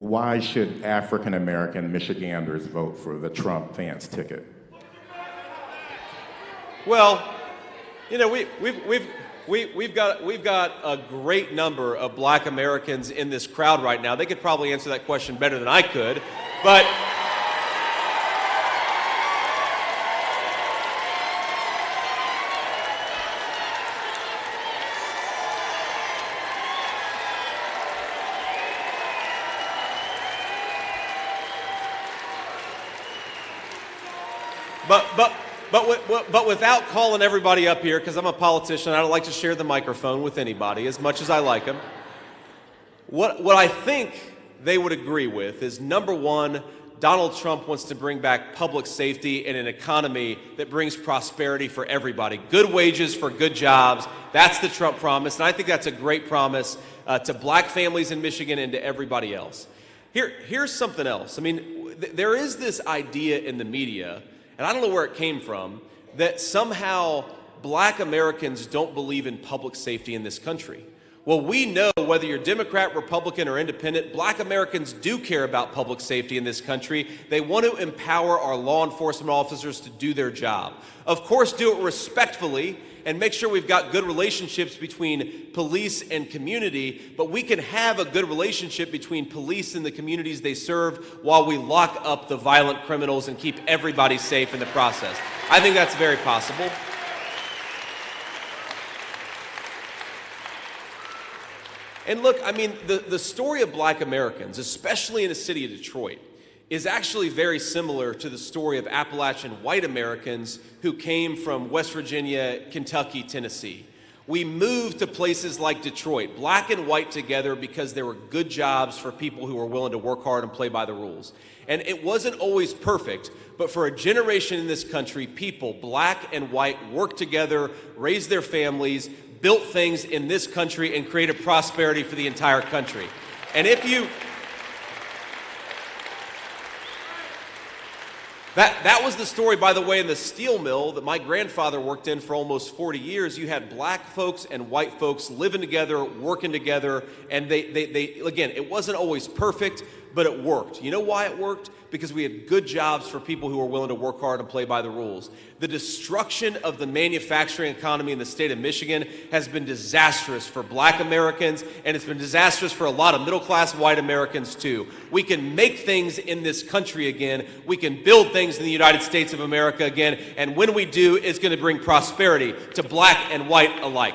Why should African American Michiganders vote for the Trump-Vance ticket? Well, you know, we've got a great number of Black Americans in this crowd right now. They could probably answer that question better than I could, but But without calling everybody up here, because I'm a politician, I don't like to share the microphone with anybody as much as I like them. What I think they would agree with is, number one, Donald Trump wants to bring back public safety and an economy that brings prosperity for everybody. Good wages for good jobs. That's the Trump promise, and I think that's a great promise to Black families in Michigan and to everybody else. Here's something else. I mean, there is this idea in the media, and I don't know where it came from, that somehow Black Americans don't believe in public safety in this country. Well, we know, whether you're Democrat, Republican, or Independent, Black Americans do care about public safety in this country. They want to empower our law enforcement officers to do their job. Of course, do it respectfully and make sure we've got good relationships between police and community, but we can have a good relationship between police and the communities they serve while we lock up the violent criminals and keep everybody safe in the process. I think that's very possible. And look, I mean, the story of Black Americans, especially in the city of Detroit, is actually very similar to the story of Appalachian white Americans who came from West Virginia, Kentucky, Tennessee. We moved to places like Detroit, Black and white together, because there were good jobs for people who were willing to work hard and play by the rules. And it wasn't always perfect, but for a generation in this country, people, Black and white, worked together, raised their families, built things in this country, and created prosperity for the entire country. And if you... That was the story, by the way, in the steel mill that my grandfather worked in for almost 40 years. You had Black folks and white folks living together, working together, and they again, it wasn't always perfect, but it worked. You know why it worked? Because we had good jobs for people who were willing to work hard and play by the rules. The destruction of the manufacturing economy in the state of Michigan has been disastrous for Black Americans, and it's been disastrous for a lot of middle-class white Americans too. We can make things in this country again. We can build things in the United States of America again, and when we do, it's going to bring prosperity to Black and white alike.